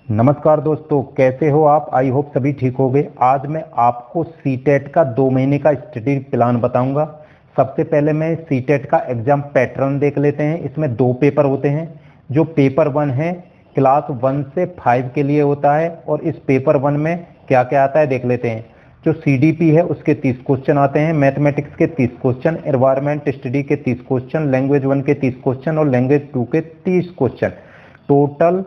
नमस्कार दोस्तों, कैसे हो आप। आई होप सभी ठीक होंगे। आज मैं आपको सीटेट का 2 महीने का स्टडी प्लान बताऊंगा। सबसे पहले मैं सीटेट का एग्जाम पैटर्न देख लेते हैं। इसमें 2 पेपर होते हैं। जो पेपर 1 है क्लास 1 से 5 के लिए होता है, और इस पेपर 1 में क्या क्या आता है देख लेते हैं। जो सीडीपी है उसके 30 क्वेश्चन आते हैं, मैथमेटिक्स के 30 क्वेश्चन, एनवायरमेंट स्टडी के 30 क्वेश्चन, लैंग्वेज 1 के 30 क्वेश्चन और लैंग्वेज 2 के 30 क्वेश्चन। टोटल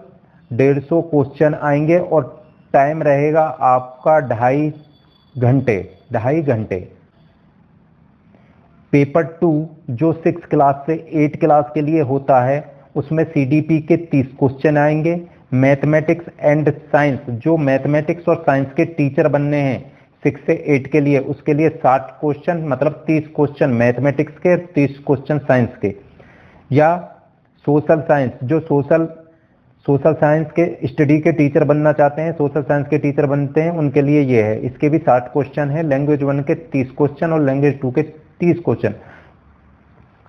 150 क्वेश्चन आएंगे और टाइम रहेगा आपका 2.5 घंटे। पेपर 2 जो 6 क्लास से 8 क्लास के लिए होता है, उसमें सीडीपी के 30 क्वेश्चन आएंगे। मैथमेटिक्स एंड साइंस, जो मैथमेटिक्स और साइंस के टीचर बनने हैं 6 से 8 के लिए, उसके लिए 60 क्वेश्चन, मतलब 30 क्वेश्चन मैथमेटिक्स के, 30 क्वेश्चन साइंस के। या सोशल साइंस, जो सोशल साइंस के स्टडी के टीचर बनना चाहते हैं, सोशल साइंस के टीचर बनते हैं, उनके लिए ये है। इसके भी 60 क्वेश्चन है। लैंग्वेज 1 के 30 क्वेश्चन और लैंग्वेज 2 के 30 क्वेश्चन।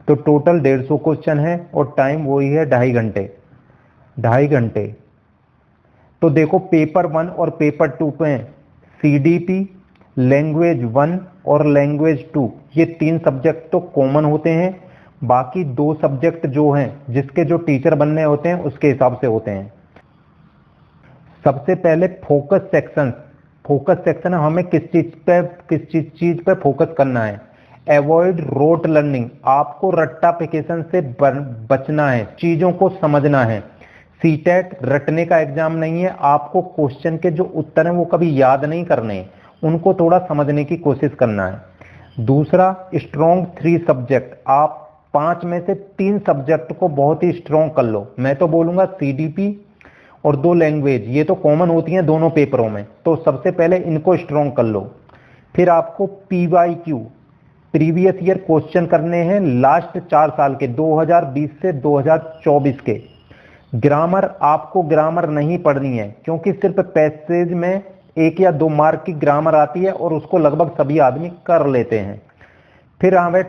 तो टोटल 150 क्वेश्चन है और टाइम वही है 2.5 घंटे। तो देखो, पेपर 1 और पेपर 2 पे सीडीपी, लैंग्वेज 1 और लैंग्वेज 2 ये 3 सब्जेक्ट तो कॉमन होते हैं। बाकी 2 सब्जेक्ट जो हैं, जिसके जो टीचर बनने होते हैं उसके हिसाब से होते हैं। सबसे पहले फोकस सेक्शन हमें किस चीज पे फोकस करना है। अवॉइड रोट लर्निंग, आपको रट्टाफिकेशन से बचना है, चीजों को समझना है। सीटेट रटने का एग्जाम नहीं है। आपको क्वेश्चन के जो उत्तर हैं वो कभी याद नहीं करने, उनको थोड़ा समझने की कोशिश करना है। दूसरा, स्ट्रॉन्ग 3 सब्जेक्ट, आप 5 में से 3 सब्जेक्ट को बहुत ही स्ट्रॉन्ग कर लो। मैं तो बोलूंगा सीडीपी और 2 लैंग्वेज, ये तो कॉमन होती हैं दोनों पेपरों में, तो सबसे पहले इनको स्ट्रॉन्ग कर लो। फिर आपको पीवाईक्यू, प्रीवियस ईयर क्वेश्चन करने हैं, लास्ट 4 साल के, 2020 से 2024 के। ग्रामर, आपको ग्रामर नहीं पढ़नी है, क्योंकि सिर्फ पैसेज में 1 या 2 मार्क की ग्रामर आती है और उसको लगभग सभी आदमी कर लेते हैं। फिर हमें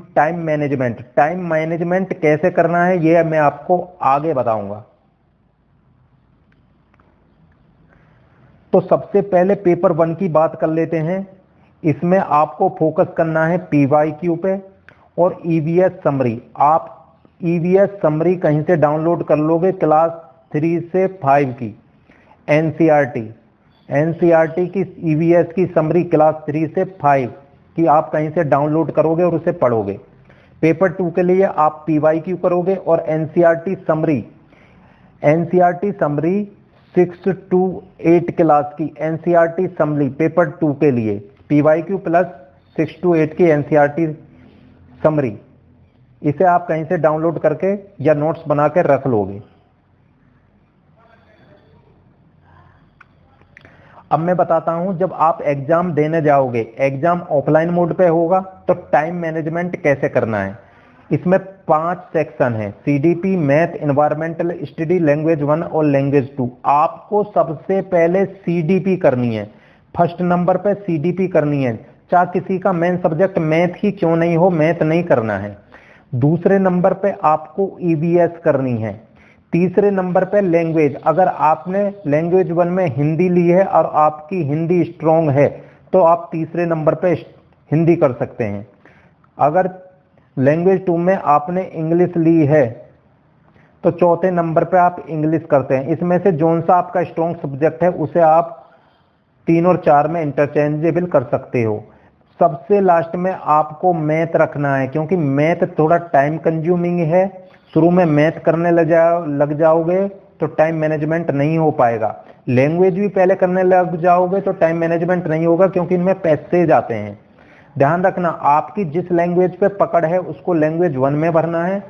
टाइम मैनेजमेंट कैसे करना है ये मैं आपको आगे बताऊंगा। तो सबसे पहले पेपर 1 की बात कर लेते हैं। इसमें आपको फोकस करना है पीवाईक्यू पे और ईवीएस समरी। आप ईवीएस समरी कहीं से डाउनलोड कर लोगे, क्लास 3 से 5 की एनसीईआरटी की ईवीएस की समरी क्लास 3 से 5 कि आप कहीं से डाउनलोड करोगे और उसे पढ़ोगे। पेपर 2 के लिए आप पीवाईक्यू करोगे और एनसीईआरटी समरी 6 to 8 क्लास की एनसीईआरटी समरी पेपर 2 के लिए, पीवाईक्यू प्लस 6 to 8 की एनसीईआरटी समरी, इसे आप कहीं से डाउनलोड करके या नोट्स बना के रख लोगे। अब मैं बताता हूं, जब आप एग्जाम देने जाओगे, एग्जाम ऑफलाइन मोड पे होगा, तो टाइम मैनेजमेंट कैसे करना है। इसमें 5 सेक्शन है, CDP, math, environmental study, language 1 और लैंग्वेज 2। आपको सबसे पहले सीडीपी करनी है, फर्स्ट नंबर पे सीडीपी करनी है। चाहे किसी का मेन सब्जेक्ट मैथ ही क्यों नहीं हो, मैथ नहीं करना है। दूसरे नंबर पे आपको ईवीएस करनी है। तीसरे नंबर पे लैंग्वेज, अगर आपने लैंग्वेज 1 में हिंदी ली है और आपकी हिंदी स्ट्रॉन्ग है तो आप तीसरे नंबर पे हिंदी कर सकते हैं। अगर लैंग्वेज 2 में आपने इंग्लिश ली है तो चौथे नंबर पे आप इंग्लिश करते हैं। इसमें से जोन सा आपका स्ट्रॉन्ग सब्जेक्ट है उसे आप 3 और 4 में इंटरचेंजेबल कर सकते हो। सबसे लास्ट में आपको मैथ रखना है, क्योंकि मैथ थोड़ा टाइम कंज्यूमिंग है। शुरू में मैथ करने लग जाओगे तो टाइम मैनेजमेंट नहीं हो पाएगा। लैंग्वेज भी पहले करने लग जाओगे तो टाइम मैनेजमेंट नहीं होगा, क्योंकि इनमें पैसेज आते हैं। ध्यान रखना, आपकी जिस लैंग्वेज पे पकड़ है उसको लैंग्वेज 1 में भरना है,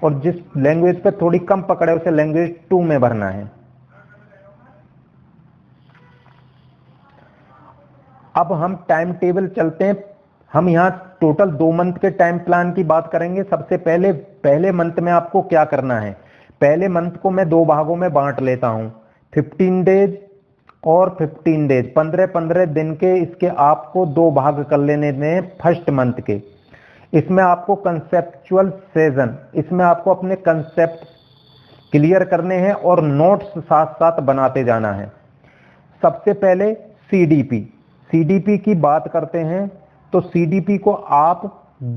और जिस लैंग्वेज पे थोड़ी कम पकड़ है उसे लैंग्वेज 2 में भरना है। अब हम टाइम टेबल चलते हैं। हम यहाँ टोटल 2 मंथ के टाइम प्लान की बात करेंगे। सबसे पहले मंथ में आपको क्या करना है। पहले मंथ को मैं 2 भागों में बांट लेता हूँ, 15 डेज और 15 डेज, 15-15 दिन के। इसके आपको 2 भाग कर लेने दें फर्स्ट मंथ के। इसमें आपको कंसेप्चुअल सेशन, इसमें आपको अपने कंसेप्ट क्लियर करने हैं और नोट्स साथ साथ बनाते जाना है। सबसे पहले सीडीपी की बात करते हैं तो सीडीपी को आप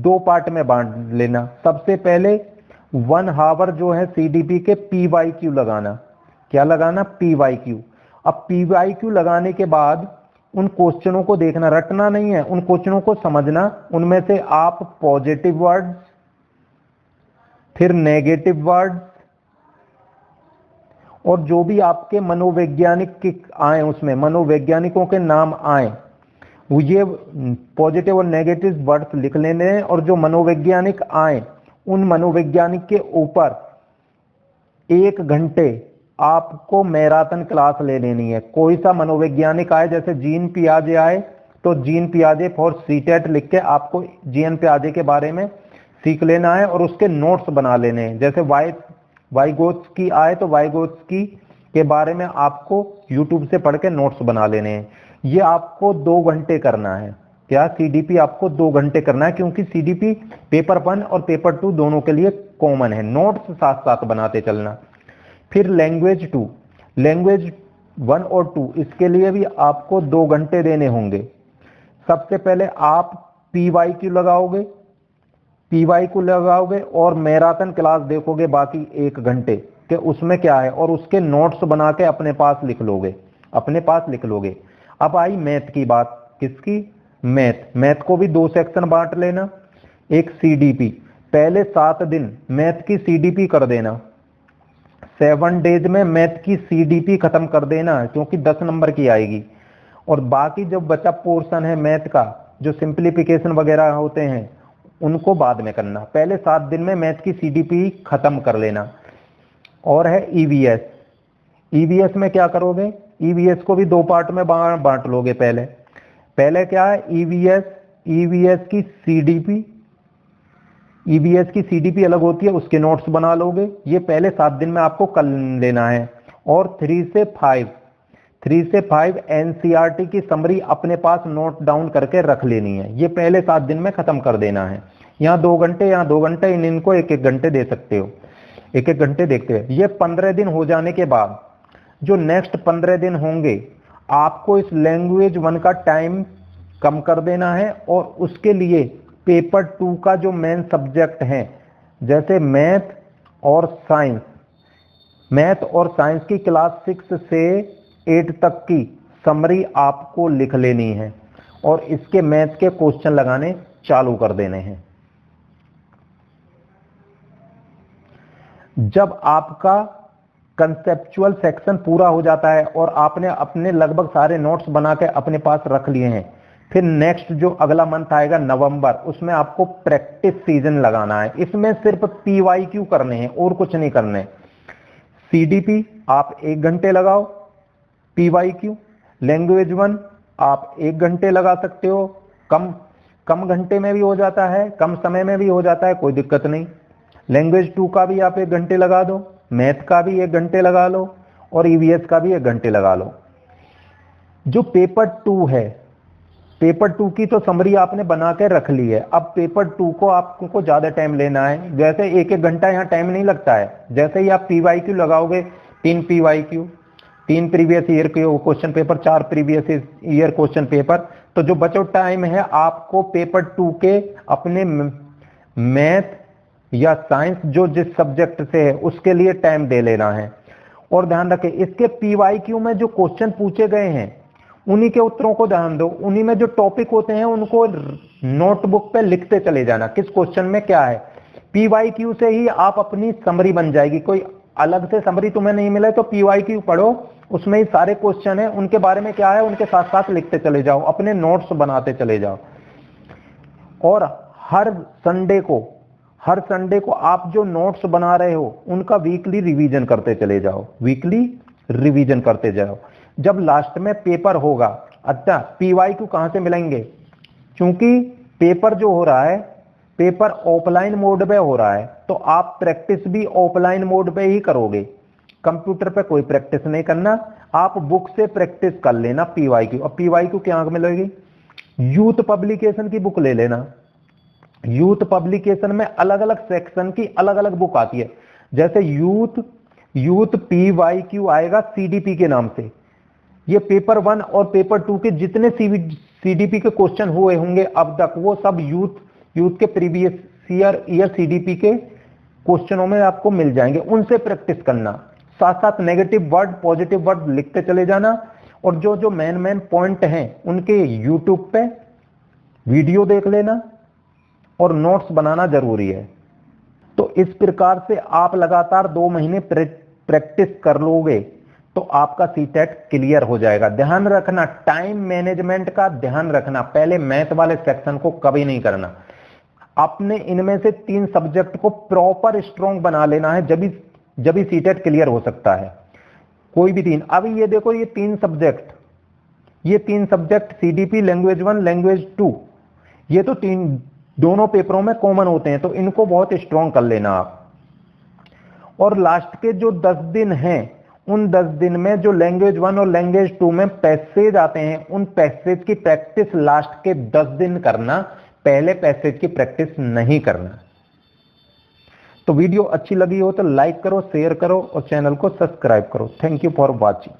2 पार्ट में बांट लेना। सबसे पहले 1 हावर जो है सीडीपी के पीवाईक्यू लगाना। क्या लगाना? पीवाईक्यू। अब पीवाईक्यू लगाने के बाद उन क्वेश्चनों को देखना, रटना नहीं है, उन क्वेश्चनों को समझना। उनमें से आप पॉजिटिव वर्ड्स, फिर नेगेटिव वर्ड्स और जो भी आपके मनोवैज्ञानिक के आए, उसमें मनोवैज्ञानिकों के नाम आए, ये पॉजिटिव और नेगेटिव वर्ड्स लिख लेने हैं। और जो मनोवैज्ञानिक आए उन मनोवैज्ञानिक के ऊपर 1 घंटे आपको मैराथन क्लास ले लेनी है। कोई सा मनोवैज्ञानिक आए, जैसे जीन पियाजे आए तो जीन पियाजे फॉर सीटेट लिख के आपको जीन पियाजे के बारे में सीख लेना है और उसके नोट्स बना लेने हैं। जैसे वाइगोत्स्की आए तो वाइगोत्स्की के बारे में आपको यूट्यूब से पढ़ के नोट्स बना लेने हैं। ये आपको 2 घंटे करना है। क्या? सीडीपी आपको 2 घंटे करना है, क्योंकि सीडीपी पेपर 1 और पेपर 2 दोनों के लिए कॉमन है। नोट्स साथ साथ बनाते चलना। फिर लैंग्वेज 1 और 2, इसके लिए भी आपको 2 घंटे देने होंगे। सबसे पहले आप पीवाईक्यू लगाओगे और मैराथन क्लास देखोगे बाकी 1 घंटे के, उसमें क्या है, और उसके नोट्स बना के अपने पास लिख लोगे। अब आई मैथ की बात। किसकी? मैथ को भी 2 सेक्शन बांट लेना। एक सीडीपी, पहले 7 दिन मैथ की सीडीपी कर देना। 7 डेज में मैथ की सीडीपी खत्म कर देना, क्योंकि 10 नंबर की आएगी। और बाकी जो बचा पोर्शन है मैथ का, जो सिंप्लीफिकेशन वगैरह होते हैं, उनको बाद में करना। पहले 7 दिन में मैथ की सीडीपी खत्म कर लेना। और है ईवीएस में क्या करोगे? ईवीएस को भी 2 पार्ट में बांट लोगे। पहले क्या है? ईवीएस की सीडीपी अलग होती है, उसके नोट्स बना लोगे। ये पहले 7 दिन में आपको कर लेना है। और 3 से 5 एनसीईआरटी की समरी अपने पास नोट डाउन करके रख लेनी है। ये पहले 7 दिन में खत्म कर देना है। यहाँ 2 घंटे, यहाँ 2 घंटे, इनको 1-1 घंटे दे सकते हो। 1-1 घंटे देखते हैं। ये 15 दिन हो जाने के बाद जो नेक्स्ट 15 दिन होंगे, आपको इस लैंग्वेज 1 का टाइम कम कर देना है। और उसके लिए पेपर 2 का जो मेन सब्जेक्ट है, जैसे मैथ और साइंस की क्लास 6 से 8 तक की समरी आपको लिख लेनी है और इसके मैथ के क्वेश्चन लगाने चालू कर देने हैं। जब आपका कंसेप्चुअल सेक्शन पूरा हो जाता है और आपने अपने लगभग सारे नोट्स बना के अपने पास रख लिए हैं, फिर नेक्स्ट जो अगला मंथ आएगा नवंबर, उसमें आपको प्रैक्टिस सीजन लगाना है। इसमें सिर्फ पीवाईक्यू करने हैं और कुछ नहीं करने। सीडीपी आप 1 घंटे लगाओ, पीवाईक्यू लैंग्वेज 1 आप 1 घंटे लगा सकते हो। कम घंटे में भी हो जाता है, कम समय में भी हो जाता है, कोई दिक्कत नहीं। लैंग्वेज 2 का भी आप 1 घंटे लगा दो, मैथ का भी 1 घंटे लगा लो और ईवीएस का भी 1 घंटे लगा लो। जो पेपर 2 है, पेपर 2 की तो समरी आपने बना के रख ली है। अब पेपर 2 को आपको ज्यादा टाइम लेना है। जैसे 1-1 घंटा यहाँ टाइम नहीं लगता है। जैसे ही आप पीवाईक्यू लगाओगे, 3 पीवाईक्यू, 3 प्रीवियस ईयर के question paper, 4 previous year question paper, तो जो बचा टाइम है आपको पेपर 2 के अपने मैथ या साइंस जो जिस सब्जेक्ट से है उसके लिए टाइम दे लेना है। और ध्यान रखें, इसके पीवाईक्यू में जो क्वेश्चन पूछे गए हैं उन्हीं के उत्तरों को ध्यान दो। उन्हीं में जो टॉपिक होते हैं उनको नोटबुक पे लिखते चले जाना, किस क्वेश्चन में क्या है। पीवाईक्यू से ही आप अपनी समरी बन जाएगी। कोई अलग से समरी तुम्हें नहीं मिले तो पीवाईक्यू पढ़ो, उसमें ही सारे क्वेश्चन है, उनके बारे में क्या है उनके साथ साथ लिखते चले जाओ, अपने नोट्स बनाते चले जाओ। और हर संडे को आप जो नोट्स बना रहे हो उनका वीकली रिवीजन करते चले जाओ। जब लास्ट में पेपर होगा, अच्छा पीवाईक्यू कहां से मिलेंगे? क्योंकि पेपर जो हो रहा है, पेपर ऑफलाइन मोड पे हो रहा है, तो आप प्रैक्टिस भी ऑफलाइन मोड पे ही करोगे। कंप्यूटर पे कोई प्रैक्टिस नहीं करना, आप बुक से प्रैक्टिस कर लेना पीवाईक्यू। अब पीवाईक्यू क्या मिलेगी? यूथ पब्लिकेशन की बुक ले लेना। यूथ पब्लिकेशन में अलग अलग सेक्शन की अलग अलग बुक आती है। जैसे यूथ यूथ PYQ आएगा CDP के नाम से। ये पेपर 1 और पेपर 2 के जितने CDP के क्वेश्चन हुए होंगे अब तक, वो सब यूथ के प्रीवियस ईयर CDP के क्वेश्चनों में आपको मिल जाएंगे। उनसे प्रैक्टिस करना, साथ साथ नेगेटिव वर्ड पॉजिटिव वर्ड लिखते चले जाना, और जो जो मेन पॉइंट हैं उनके यूट्यूब पे वीडियो देख लेना और नोट्स बनाना जरूरी है। तो इस प्रकार से आप लगातार 2 महीने प्रैक्टिस कर लोगे तो आपका सीटेट क्लियर हो जाएगा। ध्यान रखना, टाइम मैनेजमेंट का ध्यान रखना, पहले मैथ वाले सेक्शन को कभी नहीं करना। आपने इनमें से 3 सब्जेक्ट को प्रॉपर स्ट्रॉन्ग बना लेना है, जब ही सीटेट क्लियर हो सकता है। कोई भी 3, अभी ये देखो ये 3 सब्जेक्ट CDP लैंग्वेज 1 लैंग्वेज 2, ये तो दोनों पेपरों में कॉमन होते हैं, तो इनको बहुत स्ट्रॉन्ग कर लेना आप। और लास्ट के जो 10 दिन हैं, उन 10 दिन में जो लैंग्वेज 1 और लैंग्वेज 2 में पैसेज आते हैं, उन पैसेज की प्रैक्टिस लास्ट के 10 दिन करना, पहले पैसेज की प्रैक्टिस नहीं करना। तो वीडियो अच्छी लगी हो तो लाइक करो, शेयर करो और चैनल को सब्सक्राइब करो। Thank you for watching.